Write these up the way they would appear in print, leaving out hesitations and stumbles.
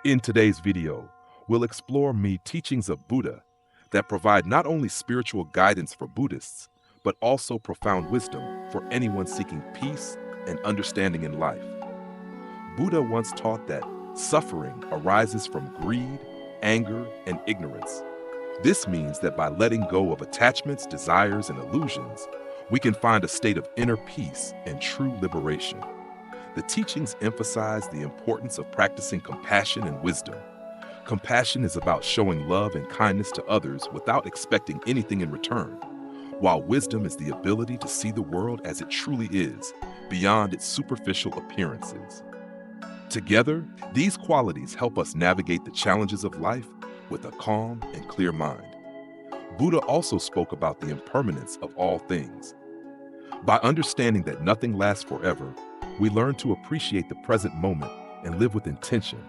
In today's video, we'll explore teachings of Buddha that provide not only spiritual guidance for Buddhists, but also profound wisdom for anyone seeking peace and understanding in life. Buddha once taught that suffering arises from greed, anger, and ignorance. This means that by letting go of attachments, desires, and illusions, we can find a state of inner peace and true liberation. The teachings emphasize the importance of practicing compassion and wisdom. Compassion is about showing love and kindness to others without expecting anything in return, while wisdom is the ability to see the world as it truly is, beyond its superficial appearances. Together, these qualities help us navigate the challenges of life with a calm and clear mind. Buddha also spoke about the impermanence of all things. By understanding that nothing lasts forever, we learn to appreciate the present moment and live with intention,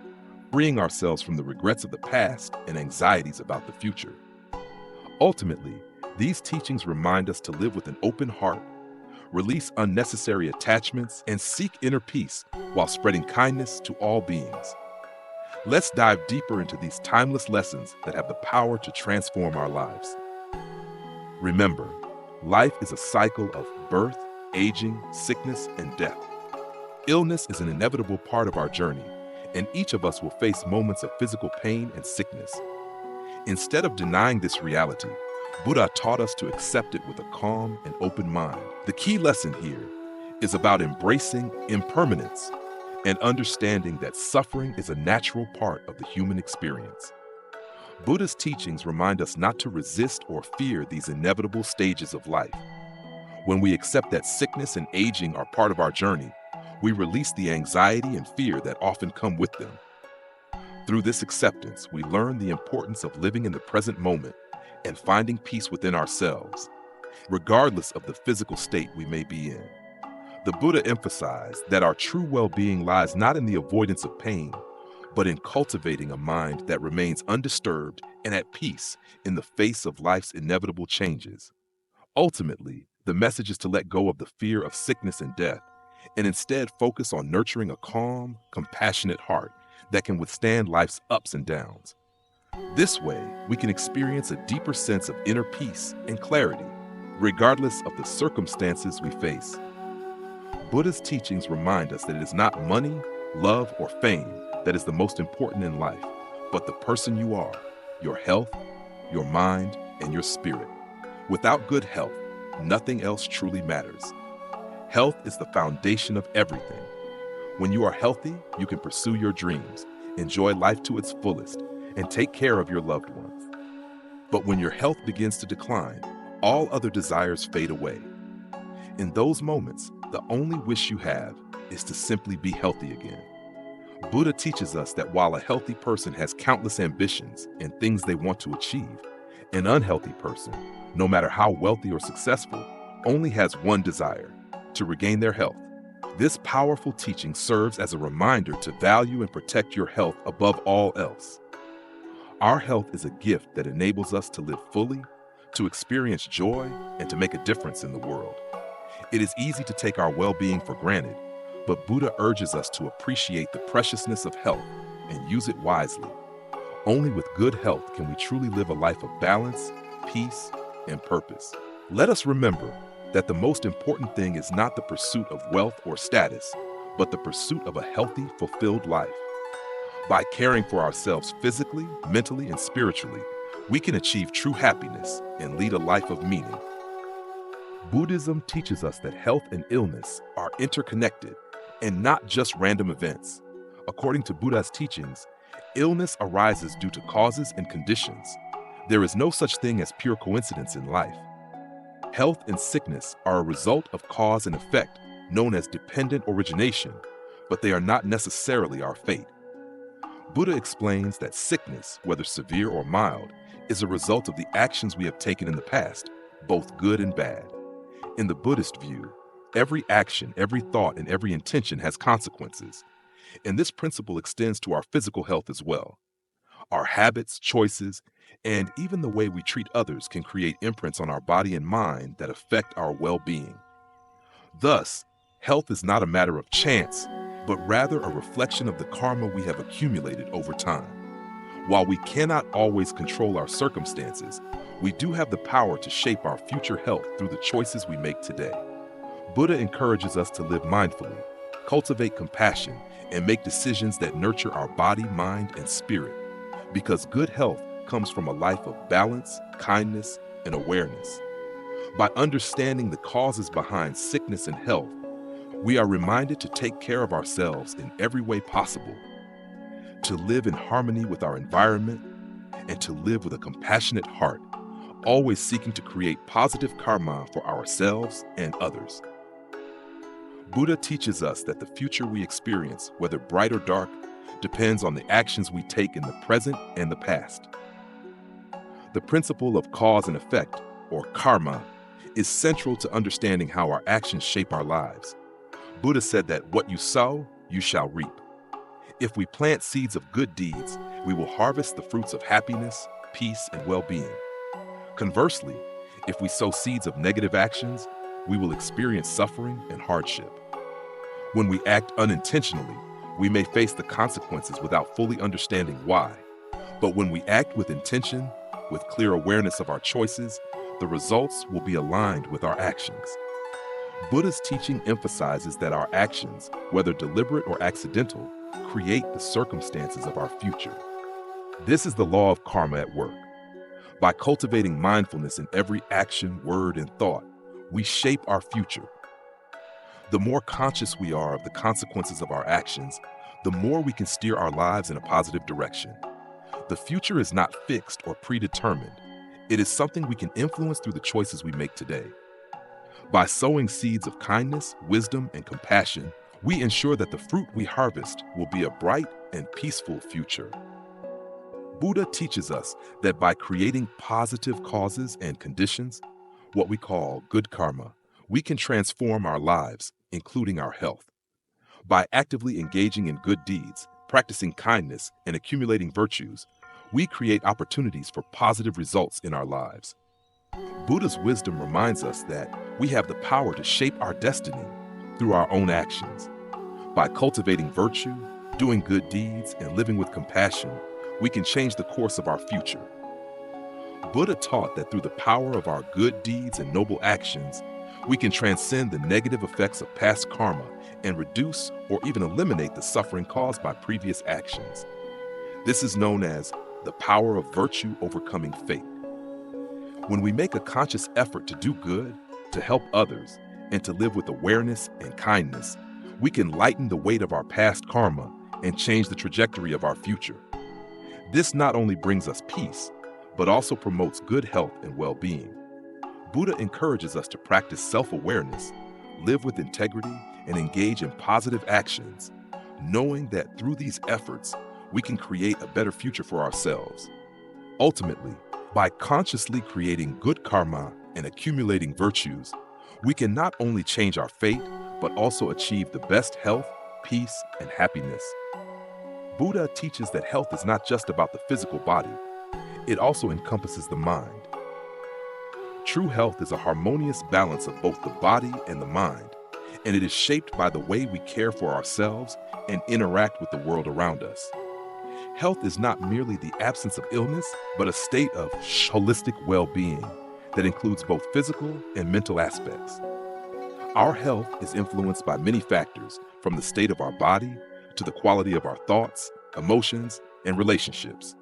freeing ourselves from the regrets of the past and anxieties about the future. Ultimately, these teachings remind us to live with an open heart, release unnecessary attachments, and seek inner peace while spreading kindness to all beings. Let's dive deeper into these timeless lessons that have the power to transform our lives. Remember, life is a cycle of birth, aging, sickness, and death. Illness is an inevitable part of our journey, and each of us will face moments of physical pain and sickness. Instead of denying this reality, Buddha taught us to accept it with a calm and open mind. The key lesson here is about embracing impermanence and understanding that suffering is a natural part of the human experience. Buddha's teachings remind us not to resist or fear these inevitable stages of life. When we accept that sickness and aging are part of our journey, we release the anxiety and fear that often come with them. Through this acceptance, we learn the importance of living in the present moment and finding peace within ourselves, regardless of the physical state we may be in. The Buddha emphasized that our true well-being lies not in the avoidance of pain, but in cultivating a mind that remains undisturbed and at peace in the face of life's inevitable changes. Ultimately, the message is to let go of the fear of sickness and death, and instead focus on nurturing a calm, compassionate heart that can withstand life's ups and downs. This way, we can experience a deeper sense of inner peace and clarity, regardless of the circumstances we face. Buddha's teachings remind us that it is not money, love, or fame that is the most important in life, but the person you are, your health, your mind, and your spirit. Without good health, nothing else truly matters. Health is the foundation of everything. When you are healthy, you can pursue your dreams, enjoy life to its fullest, and take care of your loved ones. But when your health begins to decline, all other desires fade away. In those moments, the only wish you have is to simply be healthy again. Buddha teaches us that while a healthy person has countless ambitions and things they want to achieve, an unhealthy person, no matter how wealthy or successful, only has one desire: to regain their health. This powerful teaching serves as a reminder to value and protect your health above all else. Our health is a gift that enables us to live fully, to experience joy, and to make a difference in the world. It is easy to take our well-being for granted, but Buddha urges us to appreciate the preciousness of health and use it wisely. Only with good health can we truly live a life of balance, peace, and purpose. Let us remember that the most important thing is not the pursuit of wealth or status, but the pursuit of a healthy, fulfilled life. By caring for ourselves physically, mentally, and spiritually, we can achieve true happiness and lead a life of meaning. Buddhism teaches us that health and illness are interconnected and not just random events. According to Buddha's teachings, illness arises due to causes and conditions. There is no such thing as pure coincidence in life. Health and sickness are a result of cause and effect, known as dependent origination, but they are not necessarily our fate. Buddha explains that sickness, whether severe or mild, is a result of the actions we have taken in the past, both good and bad. In the Buddhist view, every action, every thought, and every intention has consequences. And this principle extends to our physical health as well. Our habits, choices, and even the way we treat others can create imprints on our body and mind that affect our well-being. Thus, health is not a matter of chance, but rather a reflection of the karma we have accumulated over time. While we cannot always control our circumstances, we do have the power to shape our future health through the choices we make today. Buddha encourages us to live mindfully, cultivate compassion, and make decisions that nurture our body, mind, and spirit, because good health comes from a life of balance, kindness, and awareness. By understanding the causes behind sickness and health, we are reminded to take care of ourselves in every way possible, to live in harmony with our environment, and to live with a compassionate heart, always seeking to create positive karma for ourselves and others. Buddha teaches us that the future we experience, whether bright or dark, depends on the actions we take in the present and the past. The principle of cause and effect, or karma, is central to understanding how our actions shape our lives. Buddha said that what you sow, you shall reap. If we plant seeds of good deeds, we will harvest the fruits of happiness, peace, and well-being. Conversely, if we sow seeds of negative actions, we will experience suffering and hardship. When we act unintentionally, we may face the consequences without fully understanding why. But when we act with intention, with clear awareness of our choices, the results will be aligned with our actions. Buddha's teaching emphasizes that our actions, whether deliberate or accidental, create the circumstances of our future. This is the law of karma at work. By cultivating mindfulness in every action, word, and thought, we shape our future. The more conscious we are of the consequences of our actions, the more we can steer our lives in a positive direction. The future is not fixed or predetermined. It is something we can influence through the choices we make today. By sowing seeds of kindness, wisdom, and compassion, we ensure that the fruit we harvest will be a bright and peaceful future. Buddha teaches us that by creating positive causes and conditions, what we call good karma, we can transform our lives, including our health. By actively engaging in good deeds, practicing kindness, and accumulating virtues, we create opportunities for positive results in our lives. Buddha's wisdom reminds us that we have the power to shape our destiny through our own actions. By cultivating virtue, doing good deeds, and living with compassion, we can change the course of our future. Buddha taught that through the power of our good deeds and noble actions, we can transcend the negative effects of past karma and reduce or even eliminate the suffering caused by previous actions. This is known as the power of virtue overcoming fate. When we make a conscious effort to do good, to help others, and to live with awareness and kindness, we can lighten the weight of our past karma and change the trajectory of our future. This not only brings us peace, but also promotes good health and well-being. Buddha encourages us to practice self-awareness, live with integrity, and engage in positive actions, knowing that through these efforts, we can create a better future for ourselves. Ultimately, by consciously creating good karma and accumulating virtues, we can not only change our fate, but also achieve the best health, peace, and happiness. Buddha teaches that health is not just about the physical body, it also encompasses the mind. True health is a harmonious balance of both the body and the mind, and it is shaped by the way we care for ourselves and interact with the world around us. Health is not merely the absence of illness, but a state of holistic well-being that includes both physical and mental aspects. Our health is influenced by many factors, from the state of our body to the quality of our thoughts, emotions, and relationships.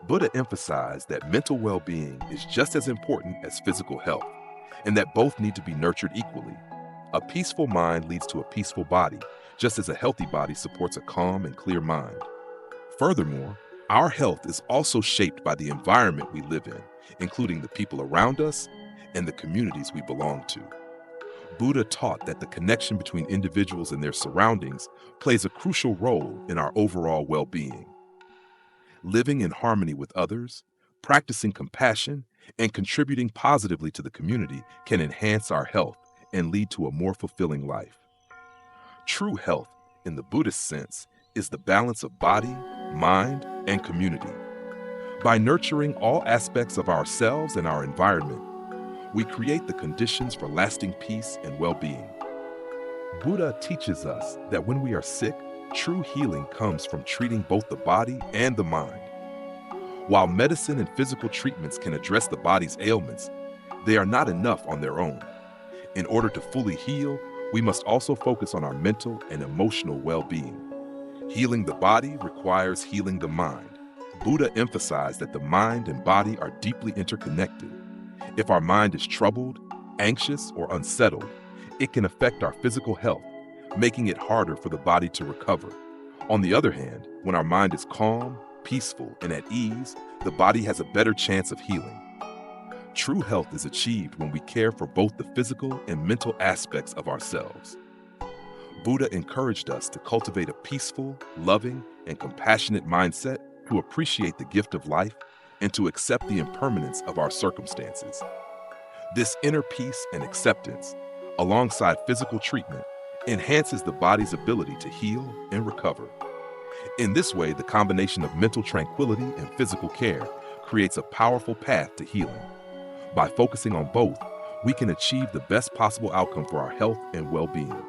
Buddha emphasized that mental well-being is just as important as physical health, and that both need to be nurtured equally. A peaceful mind leads to a peaceful body, just as a healthy body supports a calm and clear mind. Furthermore, our health is also shaped by the environment we live in, including the people around us and the communities we belong to. Buddha taught that the connection between individuals and their surroundings plays a crucial role in our overall well-being. Living in harmony with others, practicing compassion, and contributing positively to the community can enhance our health and lead to a more fulfilling life. True health, in the Buddhist sense, is the balance of body, mind, and community. By nurturing all aspects of ourselves and our environment, we create the conditions for lasting peace and well-being. Buddha teaches us that when we are sick, true healing comes from treating both the body and the mind. While medicine and physical treatments can address the body's ailments, they are not enough on their own. In order to fully heal, we must also focus on our mental and emotional well-being. Healing the body requires healing the mind. Buddha emphasized that the mind and body are deeply interconnected. If our mind is troubled, anxious, or unsettled, it can affect our physical health, making it harder for the body to recover. On the other hand, when our mind is calm, peaceful, and at ease, the body has a better chance of healing. True health is achieved when we care for both the physical and mental aspects of ourselves. Buddha encouraged us to cultivate a peaceful, loving, and compassionate mindset, to appreciate the gift of life, and to accept the impermanence of our circumstances. This inner peace and acceptance, alongside physical treatment, enhances the body's ability to heal and recover. In this way, the combination of mental tranquility and physical care creates a powerful path to healing. By focusing on both, we can achieve the best possible outcome for our health and well-being.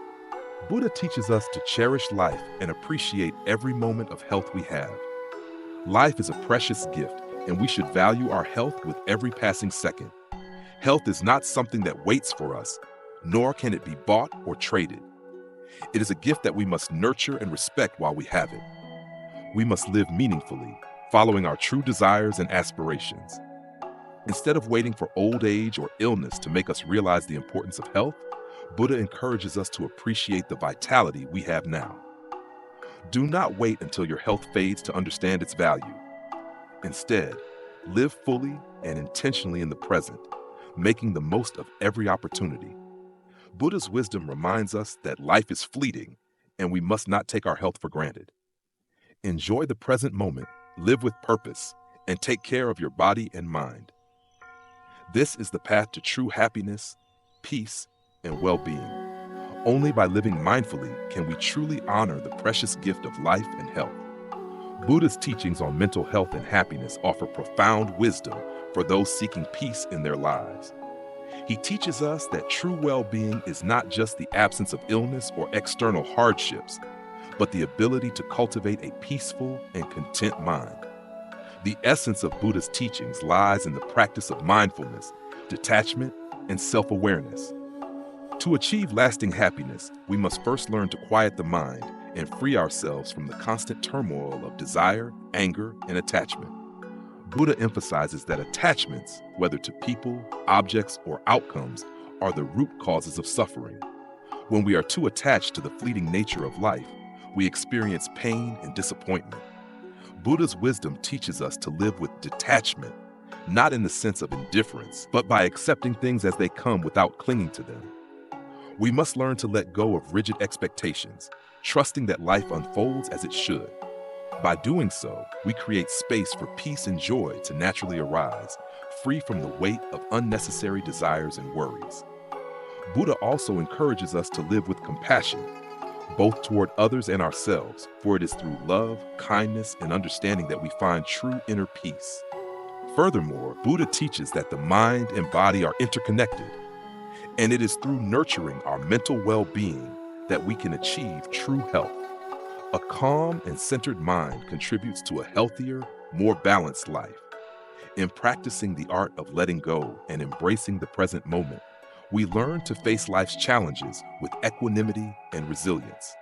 Buddha teaches us to cherish life and appreciate every moment of health we have. Life is a precious gift, and we should value our health with every passing second. Health is not something that waits for us, nor can it be bought or traded. It is a gift that we must nurture and respect while we have it. We must live meaningfully, following our true desires and aspirations. Instead of waiting for old age or illness to make us realize the importance of health, Buddha encourages us to appreciate the vitality we have now. Do not wait until your health fades to understand its value. Instead, live fully and intentionally in the present, making the most of every opportunity. Buddha's wisdom reminds us that life is fleeting and we must not take our health for granted. Enjoy the present moment, live with purpose, and take care of your body and mind. This is the path to true happiness, peace, and well-being. Only by living mindfully can we truly honor the precious gift of life and health. Buddha's teachings on mental health and happiness offer profound wisdom for those seeking peace in their lives. He teaches us that true well-being is not just the absence of illness or external hardships, but the ability to cultivate a peaceful and content mind. The essence of Buddha's teachings lies in the practice of mindfulness, detachment, and self-awareness. To achieve lasting happiness, we must first learn to quiet the mind and free ourselves from the constant turmoil of desire, anger, and attachment. Buddha emphasizes that attachments, whether to people, objects, or outcomes, are the root causes of suffering. When we are too attached to the fleeting nature of life, we experience pain and disappointment. Buddha's wisdom teaches us to live with detachment, not in the sense of indifference, but by accepting things as they come without clinging to them. We must learn to let go of rigid expectations, trusting that life unfolds as it should. By doing so, we create space for peace and joy to naturally arise, free from the weight of unnecessary desires and worries. Buddha also encourages us to live with compassion, both toward others and ourselves, for it is through love, kindness, and understanding that we find true inner peace. Furthermore, Buddha teaches that the mind and body are interconnected, and it is through nurturing our mental well-being that we can achieve true health. A calm and centered mind contributes to a healthier, more balanced life. In practicing the art of letting go and embracing the present moment, we learn to face life's challenges with equanimity and resilience.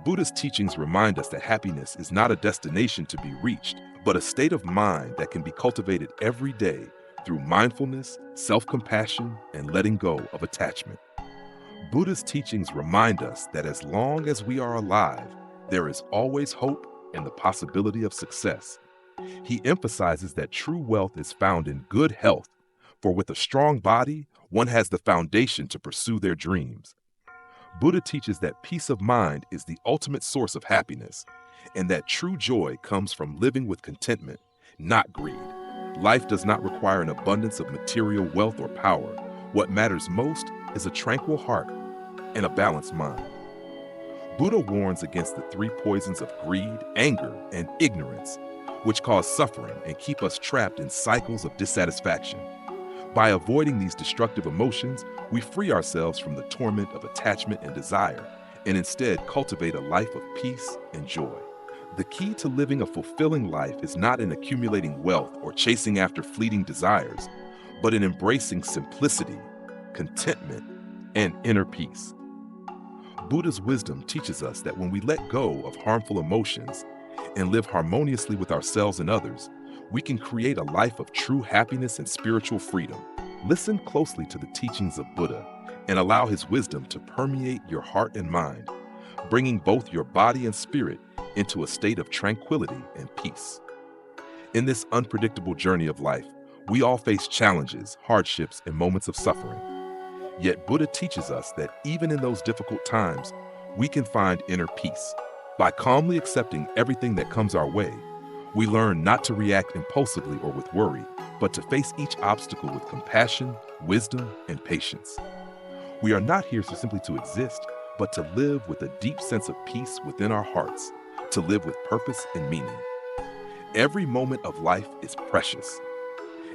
Buddha's teachings remind us that happiness is not a destination to be reached, but a state of mind that can be cultivated every day through mindfulness, self-compassion, and letting go of attachment. Buddha's teachings remind us that as long as we are alive, there is always hope and the possibility of success. He emphasizes that true wealth is found in good health, for with a strong body, one has the foundation to pursue their dreams. Buddha teaches that peace of mind is the ultimate source of happiness, and that true joy comes from living with contentment, not greed. Life does not require an abundance of material wealth or power. What matters most is a tranquil heart and a balanced mind. Buddha warns against the three poisons of greed, anger, and ignorance, which cause suffering and keep us trapped in cycles of dissatisfaction. By avoiding these destructive emotions, we free ourselves from the torment of attachment and desire, and instead cultivate a life of peace and joy. The key to living a fulfilling life is not in accumulating wealth or chasing after fleeting desires, but in embracing simplicity, contentment, and inner peace. Buddha's wisdom teaches us that when we let go of harmful emotions and live harmoniously with ourselves and others, we can create a life of true happiness and spiritual freedom. Listen closely to the teachings of Buddha and allow his wisdom to permeate your heart and mind, bringing both your body and spirit into a state of tranquility and peace. In this unpredictable journey of life, we all face challenges, hardships, and moments of suffering. Yet Buddha teaches us that even in those difficult times, we can find inner peace. By calmly accepting everything that comes our way, we learn not to react impulsively or with worry, but to face each obstacle with compassion, wisdom, and patience. We are not here simply to exist, but to live with a deep sense of peace within our hearts, to live with purpose and meaning. Every moment of life is precious,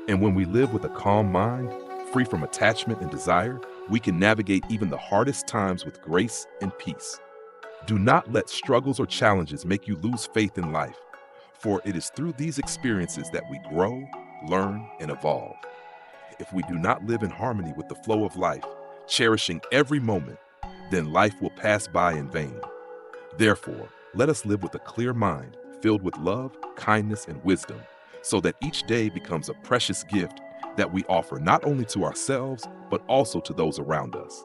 and when we live with a calm mind, free from attachment and desire, we can navigate even the hardest times with grace and peace. Do not let struggles or challenges make you lose faith in life, for it is through these experiences that we grow, learn, and evolve. If we do not live in harmony with the flow of life, cherishing every moment, then life will pass by in vain. Therefore, let us live with a clear mind, filled with love, kindness, and wisdom, so that each day becomes a precious gift that we offer not only to ourselves, but also to those around us.